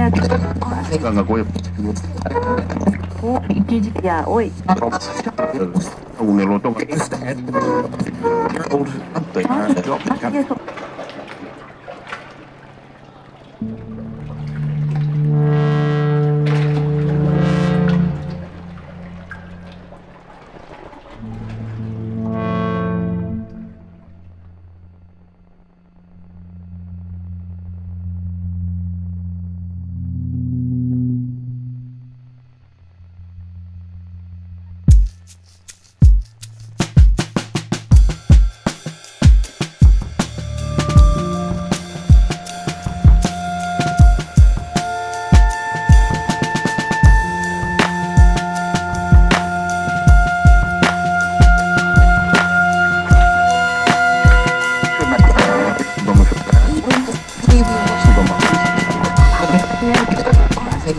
Ganga Goy. Ya, hoy. Un eloto.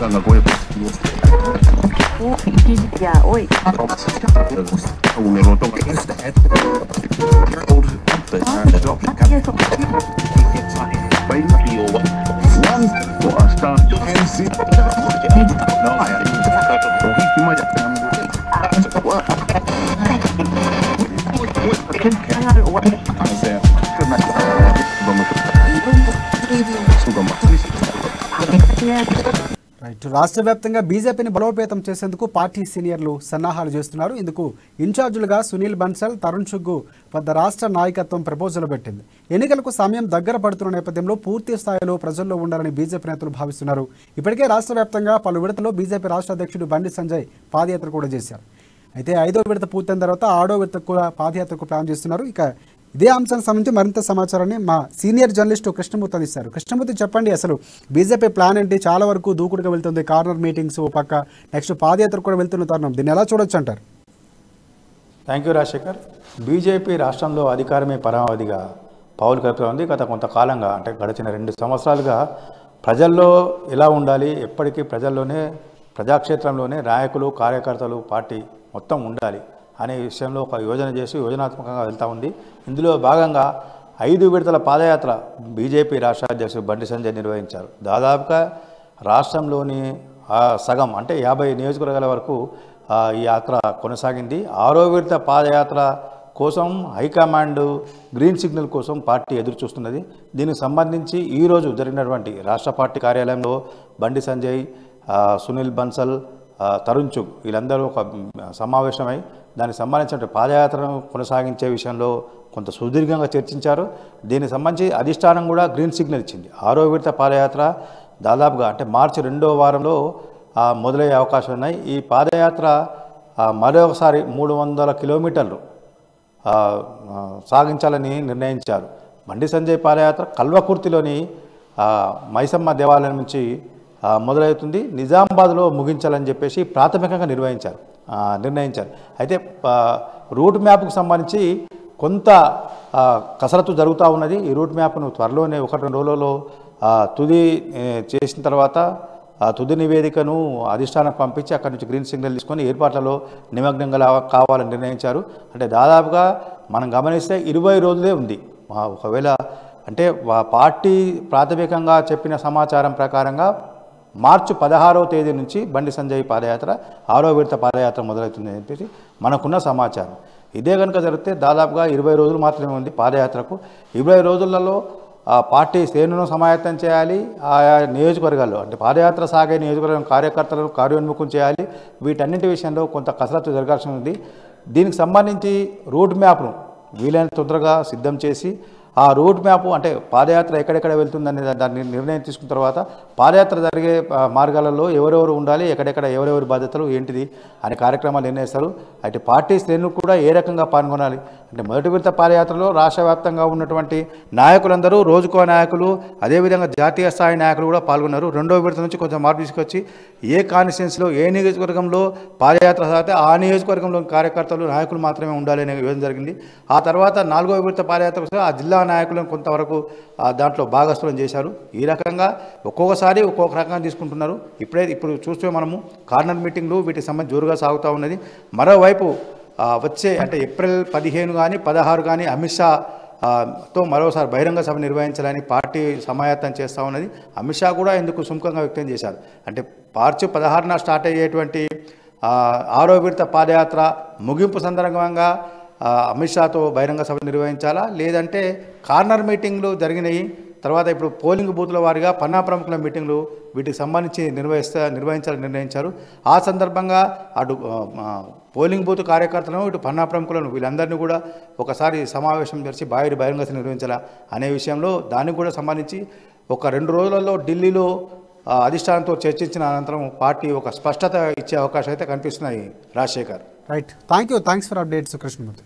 Ganga Goy. Ya, hoy. Un eloto. Right. రాష్ట్ర వ్యాప్తంగా బీజేపీని బలోపేతం చేసేందుకు పార్టీ సీనియర్లు సన్నాహాలు చేస్తున్నారు. ఇందుకు ఇన్ఛార్జీలుగా సునీల్ బన్సల్, తరుణ్ చుగ్గు వద్ద రాష్ట్ర నాయకత్వం ప్రపోజల్ పెట్టింది. ఎన్నికలకు సమయం దగ్గర పడుతున్న నేపథ్యంలో పూర్తి స్థాయిలో ప్రజల్లో ఉండాలని బీజేపీ నేతలు భావిస్తున్నారు. ఇప్పటికే రాష్ట్ర వ్యాప్తంగా పలు విడతలో బీజేపీ రాష్ట్ర అధ్యక్షుడు బండి సంజయ్ పాదయాత్ర కూడా చేశారు. అయితే 5వ విడత పూర్తయిన తర్వాత 6వ విడతకు కూడా పాదయాత్రకు ప్లాన్ చేస్తున్నారు. ఇక ఇదే అంశానికి సంబంధించి మరింత సమాచారాన్ని మా సీనియర్ జర్నలిస్టు కృష్ణమూర్తి అందిస్తారు. కృష్ణమూర్తి, చెప్పండి, అసలు బీజేపీ ప్లాన్ ఏంటి? చాలా వరకు దూకుడుగా వెళ్తుంది, కార్నర్ మీటింగ్స్ ఓ పక్క, నెక్స్ట్ పాదయాత్ర కూడా వెళ్తున్న తరుణం, దీన్ని ఎలా చూడొచ్చు అంటారు? Thank you Rajasekhar. బీజేపీ రాష్ట్రంలో అధికారమే పరమావధిగా పావులు కలుపుతోంది. గత కొంతకాలంగా, అంటే గడిచిన 2 సంవత్సరాలుగా ప్రజల్లో ఎలా ఉండాలి, ఎప్పటికీ ప్రజల్లోనే, ప్రజాక్షేత్రంలోనే నాయకులు, కార్యకర్తలు, పార్టీ మొత్తం ఉండాలి అనే విషయంలో ఒక యోజన చేసి యోజనాత్మకంగా వెళ్తూ ఉంది. ఇందులో భాగంగా 5 విడతల పాదయాత్ర బీజేపీ రాష్ట్ర అధ్యక్షుడు బండి సంజయ్ నిర్వహించారు. దాదాపుగా రాష్ట్రంలోని సగం, అంటే 50 నియోజకవర్గాల వరకు ఈ యాత్ర కొనసాగింది. 6వ విడత పాదయాత్ర కోసం హైకమాండ్ గ్రీన్ సిగ్నల్ కోసం పార్టీ ఎదురు చూస్తున్నది. దీనికి సంబంధించి ఈరోజు జరిగినటువంటి రాష్ట్ర పార్టీ కార్యాలయంలో బండి సంజయ్, సునీల్ బన్సల్, తరుణ్ చుగ్ వీళ్ళందరూ ఒక సమావేశమై దానికి సంబంధించిన పాదయాత్రను కొనసాగించే విషయంలో కొంత సుదీర్ఘంగా చర్చించారు. దీనికి సంబంధించి అధిష్టానం కూడా గ్రీన్ సిగ్నల్ ఇచ్చింది. 6వ విడత పాదయాత్ర దాదాపుగా, అంటే మార్చి 2వ వారంలో మొదలయ్యే అవకాశం ఉన్నాయి. ఈ పాదయాత్ర మరొకసారి 300 కిలోమీటర్లు సాగించాలని నిర్ణయించారు. బండి సంజయ్ పాదయాత్ర కల్వకుర్తిలోని మైసమ్మ దేవాలయం నుంచి మొదలవుతుంది, నిజామాబాద్లో ముగించాలని చెప్పేసి ప్రాథమికంగా నిర్ణయించారు. అయితే రూట్ మ్యాప్కు సంబంధించి కొంత కసరత్తు జరుగుతూ ఉన్నది. ఈ రూట్ మ్యాప్ను త్వరలోనే 1-2 రోజులలో తుది చేసిన తర్వాత తుది నివేదికను అధిష్టానం పంపించి అక్కడి నుంచి గ్రీన్ సిగ్నల్ తీసుకొని ఏర్పాట్లలో నిమగ్నంగా కావాలని నిర్ణయించారు. అంటే దాదాపుగా మనం గమనిస్తే 20 రోజులే ఉంది. ఒకవేళ అంటే పార్టీ ప్రాథమికంగా చెప్పిన సమాచారం ప్రకారంగా మార్చి 16వ తేదీ నుంచి బండి సంజయ్ పాదయాత్ర 6వ విడత పాదయాత్ర మొదలవుతుందని చెప్పేసి మనకున్న సమాచారం. ఇదే కనుక జరిగితే దాదాపుగా 20 రోజులు మాత్రమే ఉంది పాదయాత్రకు. 20 రోజులలో పార్టీ శ్రేణులను సమాయత్తం చేయాలి. ఆయా నియోజకవర్గాల్లో, అంటే పాదయాత్ర సాగే నియోజకవర్గం కార్యకర్తలను కార్యోన్ముఖం చేయాలి. వీటన్నింటి విషయంలో కొంత కసరత్తు జరగాల్సి ఉంది. దీనికి సంబంధించి రోడ్ మ్యాప్ను వీలైన తొందరగా సిద్ధం చేసి ఆ రూట్ మ్యాప్, అంటే పాదయాత్ర ఎక్కడెక్కడ వెళ్తుందనే దాన్ని నిర్ణయం తీసుకున్న తర్వాత పాదయాత్ర జరిగే మార్గాలలో ఎవరెవరు ఉండాలి, ఎక్కడెక్కడ ఎవరెవరి బాధ్యతలు ఏంటిది అనే కార్యక్రమాలు నిర్ణయిస్తారు. అయితే పార్టీ శ్రేణులు కూడా ఏ రకంగా పాల్గొనాలి అంటే మొదటి విడత పాదయాత్రలో రాష్ట్ర వ్యాప్తంగా ఉన్నటువంటి నాయకులందరూ, రోజుకో నాయకులు, అదేవిధంగా జాతీయ స్థాయి నాయకులు కూడా పాల్గొన్నారు. రెండో విడత నుంచి కొంచెం మార్పు తీసుకొచ్చి ఏ కాన్స్టిట్యున్సీలో, ఏ నియోజకవర్గంలో పాదయాత్ర సాగితే ఆ నియోజకవర్గంలో కార్యకర్తలు, నాయకులు మాత్రమే ఉండాలి అనే యోజన జరిగింది. ఆ తర్వాత 4వ విడత పాదయాత్ర ఆ జిల్లా నాయకులను కొంతవరకు దాంట్లో భాగస్థులను చేశారు. ఈ రకంగా ఒక్కొక్కసారి ఒక్కొక్క రకంగా తీసుకుంటున్నారు. ఇప్పుడు చూస్తే మనము కార్నర్ మీటింగ్లు వీటికి సంబంధించి జోరుగా సాగుతూ ఉన్నది. మరోవైపు వచ్చే అంటే ఏప్రిల్ 15 కానీ 16 కానీ అమిత్ షా తో మరోసారి బహిరంగ సభ నిర్వహించాలని పార్టీ సమాయత్తం చేస్తూ ఉన్నది. అమిత్ షా కూడా ఇందుకు సుముఖంగా వ్యక్తం చేశారు. అంటే మార్చి 16న స్టార్ట్ అయ్యేటువంటి 6వ విడత పాదయాత్ర ముగింపు సందర్భంగా అమిత్ షాతో బహిరంగ సభ నిర్వహించాలా, లేదంటే కార్నర్ మీటింగ్లు జరిగినాయి, తర్వాత ఇప్పుడు పోలింగ్ బూత్ల వారిగా పన్నా ప్రముఖుల మీటింగ్లు వీటికి సంబంధించి నిర్వహించాలని నిర్ణయించారు. ఆ సందర్భంగా అటు పోలింగ్ బూత్ కార్యకర్తలను ఇటు పన్నా ప్రముఖులను వీళ్ళందరినీ కూడా ఒకసారి సమావేశం చేసి బహిరంగ సభ నిర్వహించాలా అనే విషయంలో దానికి కూడా సంబంధించి ఒక 2 రోజులలో ఢిల్లీలో అధిష్టానంతో చర్చించిన అనంతరం పార్టీ ఒక స్పష్టత ఇచ్చే అవకాశం అయితే కనిపిస్తున్నాయి. Rajasekhar. Right, thanks for updates Krishnamurthy.